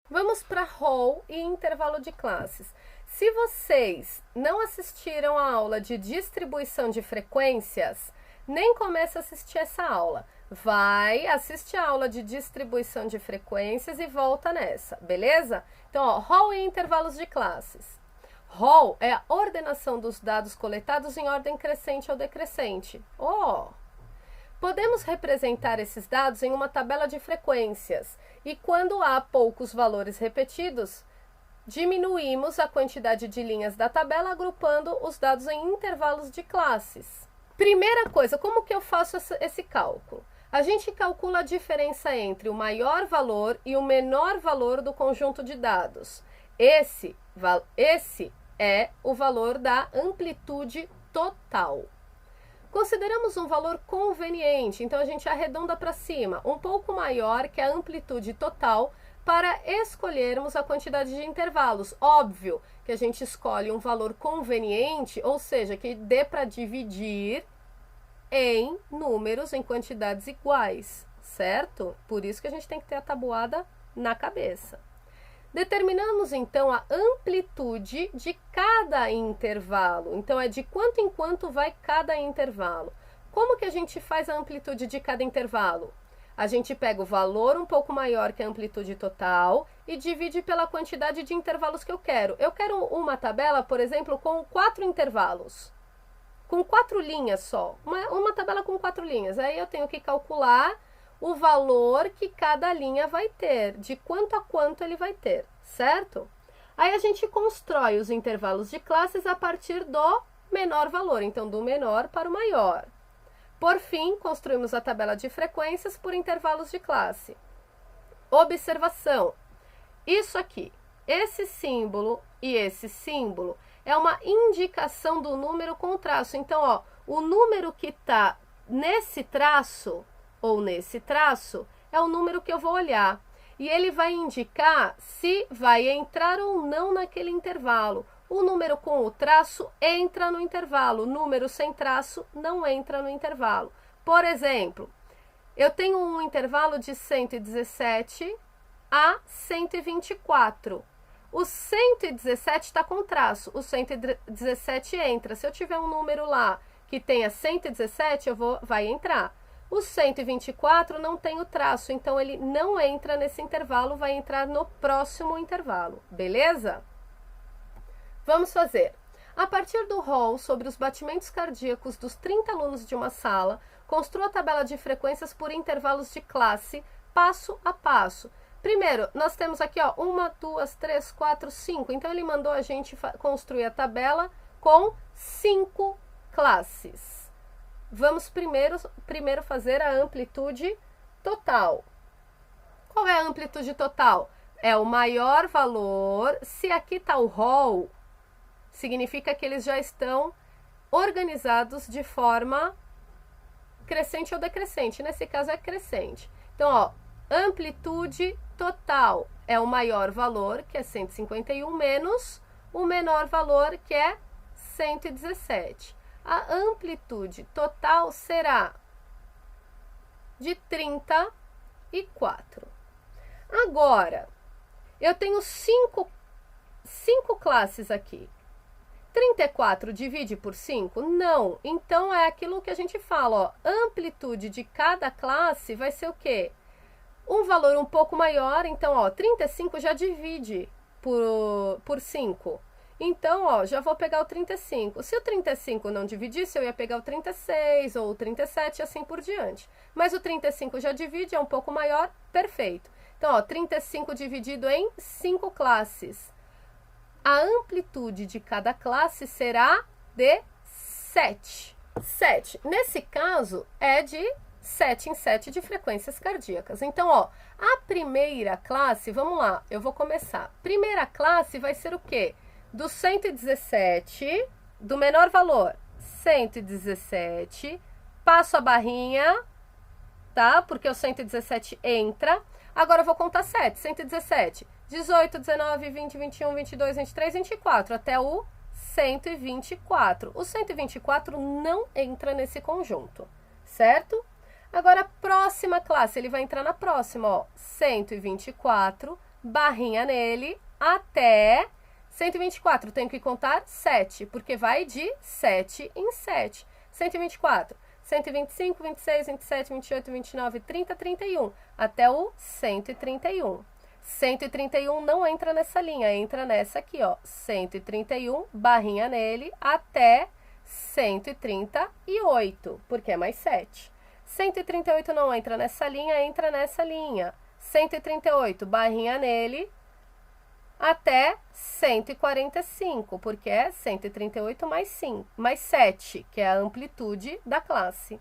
Vamos para rol e intervalo de classes. Se vocês não assistiram a aula de distribuição de frequências, nem comece a assistir essa aula. Vai, assiste a aula de distribuição de frequências e volta nessa, beleza? Então, ó, rol e intervalos de classes. Rol é a ordenação dos dados coletados em ordem crescente ou decrescente. Podemos representar esses dados em uma tabela de frequências e quando há poucos valores repetidos, diminuímos a quantidade de linhas da tabela agrupando os dados em intervalos de classes. Primeira coisa, como que eu faço esse cálculo? A gente calcula a diferença entre o maior valor e o menor valor do conjunto de dados. Esse é o valor da amplitude total. Consideramos um valor conveniente, então a gente arredonda para cima, um pouco maior que a amplitude total, para escolhermos a quantidade de intervalos. Óbvio que a gente escolhe um valor conveniente, ou seja, que dê para dividir em números, em quantidades iguais, certo? Por isso que a gente tem que ter a tabuada na cabeça. Determinamos, então, a amplitude de cada intervalo. Então, é de quanto em quanto vai cada intervalo. Como que a gente faz a amplitude de cada intervalo? A gente pega o valor um pouco maior que a amplitude total e divide pela quantidade de intervalos que eu quero. Eu quero uma tabela, por exemplo, com 4 intervalos. Com 4 linhas só. Uma tabela com 4 linhas. Aí eu tenho que calcular o valor que cada linha vai ter, de quanto a quanto ele vai ter, certo? Aí a gente constrói os intervalos de classes a partir do menor valor, então do menor para o maior. Por fim, construímos a tabela de frequências por intervalos de classe. Observação: isso aqui, esse símbolo e esse símbolo, é uma indicação do número com traço. Então, ó, o número que está nesse traço ou nesse traço, é o número que eu vou olhar. E ele vai indicar se vai entrar ou não naquele intervalo. O número com o traço entra no intervalo, o número sem traço não entra no intervalo. Por exemplo, eu tenho um intervalo de 117 a 124. O 117 está com traço, o 117 entra. Se eu tiver um número lá que tenha 117, vai entrar. O 124 não tem o traço, então ele não entra nesse intervalo, vai entrar no próximo intervalo, beleza? Vamos fazer. A partir do rol sobre os batimentos cardíacos dos 30 alunos de uma sala, construa a tabela de frequências por intervalos de classe, passo a passo. Primeiro, nós temos aqui, ó, 1, 2, 3, 4, 5. Então, ele mandou a gente construir a tabela com 5 classes. Vamos primeiro fazer a amplitude total. Qual é a amplitude total? É o maior valor. Se aqui está o rol, significa que eles já estão organizados de forma crescente ou decrescente. Nesse caso é crescente. Então, ó, amplitude total é o maior valor, que é 151, menos o menor valor, que é 117. A amplitude total será de 34. Agora, eu tenho 5 classes aqui. 34 divide por 5? Não. Então, é aquilo que a gente fala, ó, amplitude de cada classe vai ser o quê? Um valor um pouco maior, então, ó, 35 já divide por 5. Então, ó, já vou pegar o 35. Se o 35 não dividisse, eu ia pegar o 36 ou o 37 e assim por diante. Mas o 35 já divide, é um pouco maior, perfeito. Então, ó, 35 dividido em 5 classes. A amplitude de cada classe será de 7. 7. Nesse caso, é de 7 em 7 de frequências cardíacas. Então, ó, a primeira classe, vamos lá, eu vou começar. Primeira classe vai ser o quê? Do 117, do menor valor, 117, passo a barrinha, tá? Porque o 117 entra. Agora eu vou contar 7, 117, 18, 19, 20, 21, 22, 23, 24, até o 124. O 124 não entra nesse conjunto, certo? Agora, a próxima classe, ele vai entrar na próxima, ó, 124 barrinha nele, até 124. Tenho que contar 7, porque vai de 7 em 7. 124, 125, 26, 27, 28, 29, 30, 31, até o 131. 131 não entra nessa linha, entra nessa aqui, ó. 131, barrinha nele, até 138, porque é mais 7. 138 não entra nessa linha, entra nessa linha. 138, barrinha nele, até 145, porque é 138 mais 5, mais 7, que é a amplitude da classe.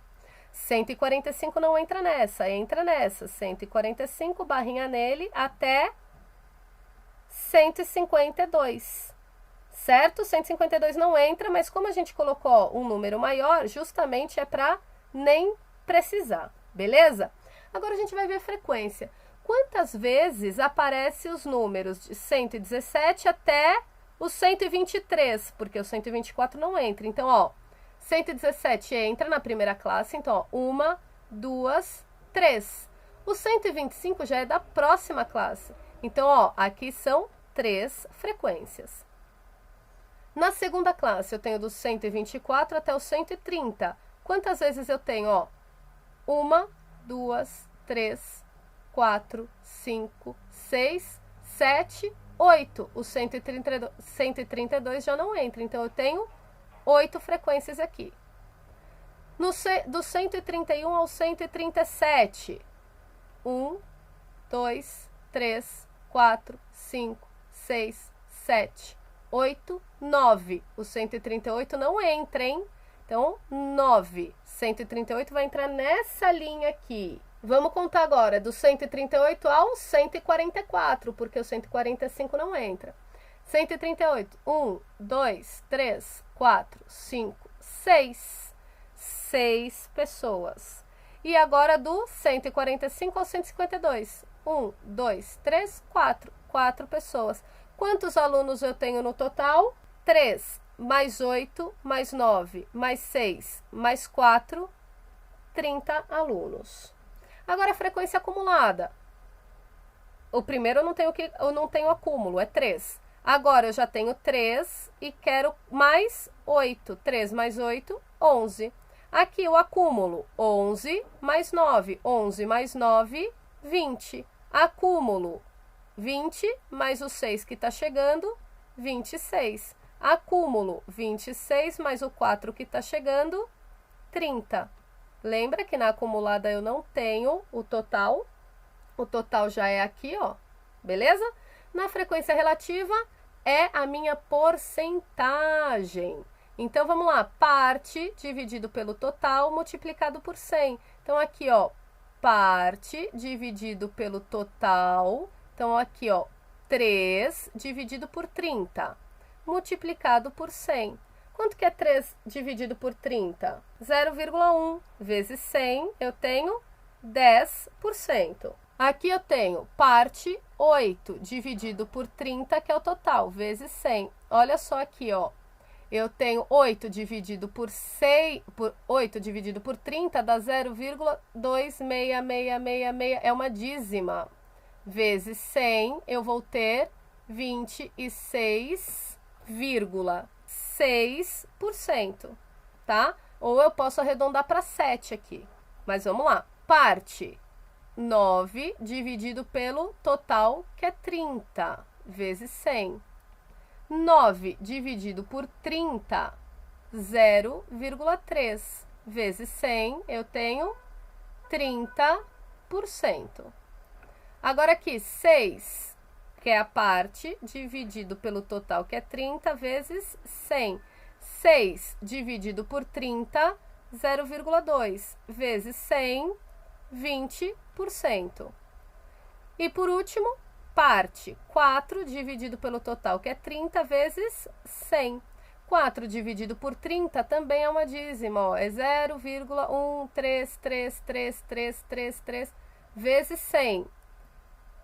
145 não entra nessa. 145, barrinha nele, até 152. Certo? 152 não entra, mas como a gente colocou um número maior, justamente é para nem precisar, beleza? Agora a gente vai ver a frequência. Quantas vezes aparecem os números de 117 até o 123? Porque o 124 não entra. Então, ó, 117 entra na primeira classe, então, ó, 1, 2, 3. O 125 já é da próxima classe. Então, ó, aqui são 3 frequências. Na segunda classe, eu tenho do 124 até o 130. Quantas vezes eu tenho, ó? 1, 2, 3, 4, 5, 6, 7, 8. O 132 já não entra, então eu tenho 8 frequências aqui. Do 131 ao 137, 1, 2, 3, 4, 5, 6, 7, 8, 9. O 138 não entra, hein? Então, 9. 138 vai entrar nessa linha aqui. Vamos contar agora do 138 ao 144, porque o 145 não entra. 138, 1, 2, 3, 4, 5, 6. 6 pessoas. E agora do 145 ao 152. 1, 2, 3, 4. 4 pessoas. Quantos alunos eu tenho no total? 3, mais 8, mais 9, mais 6, mais 4, 30 alunos. Agora a frequência acumulada. O primeiro eu não tenho acúmulo, é 3. Agora eu já tenho 3 e quero mais 8. 3 mais 8, 11. Aqui o acúmulo, 11 mais 9. 11 mais 9, 20. Acúmulo, 20 mais o 6 que está chegando, 26. Acúmulo, 26 mais o 4 que está chegando, 30. Lembra que na acumulada eu não tenho o total. O total já é aqui, ó. Beleza? Na frequência relativa é a minha porcentagem. Então, vamos lá. Parte dividido pelo total multiplicado por 100. Então, aqui, ó. Parte dividido pelo total. Então, aqui, ó. 3 dividido por 30. Multiplicado por 100. Quanto que é 3 dividido por 30? 0,1 vezes 100, eu tenho 10%. Aqui eu tenho parte 8 dividido por 30, que é o total, vezes 100. Olha só aqui, ó. Eu tenho 8 dividido por 8 dividido por 30 dá 0,26666, é uma dízima. Vezes 100, eu vou ter 26,6%, tá? Ou eu posso arredondar para 7 aqui. Mas vamos lá. Parte 9 dividido pelo total, que é 30, vezes 100. 9 dividido por 30, 0,3 vezes 100, eu tenho 30%. Agora aqui, 6, que é a parte, dividido pelo total, que é 30, vezes 100. 6 dividido por 30, 0,2 vezes 100, 20%. E por último, parte 4 dividido pelo total, que é 30, vezes 100. 4 dividido por 30 também é uma dízima, ó, é 0,1333333 vezes 100.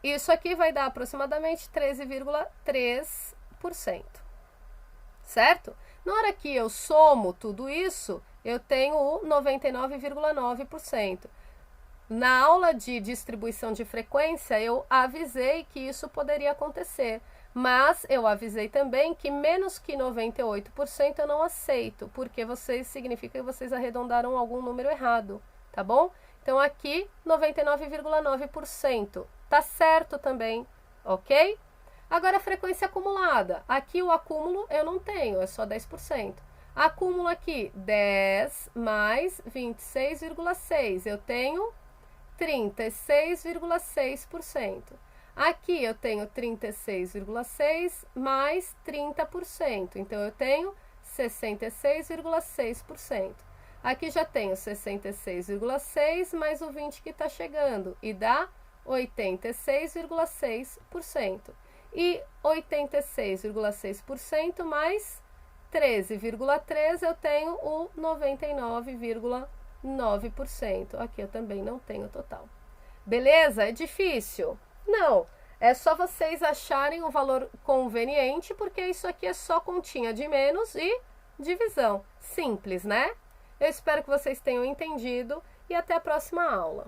Isso aqui vai dar aproximadamente 13,3%. Certo? Na hora que eu somo tudo isso, eu tenho o 99,9%. Na aula de distribuição de frequência, eu avisei que isso poderia acontecer, mas eu avisei também que menos que 98% eu não aceito, porque significa que vocês arredondaram algum número errado, tá bom? Então aqui 99,9%, tá certo também, ok? Agora a frequência acumulada, aqui o acúmulo eu não tenho, é só 10%. Acúmulo aqui, 10 mais 26,6, eu tenho 36,6%. Aqui eu tenho 36,6 mais 30%, então eu tenho 66,6%. Aqui já tenho 66,6 mais o 20 que está chegando, e dá 86,6%. E 86,6% mais 13,3 eu tenho o 99,9%. Aqui eu também não tenho total. Beleza? É difícil? Não. É só vocês acharem um valor conveniente, porque isso aqui é só continha de menos e divisão. Simples, né? Eu espero que vocês tenham entendido e até a próxima aula.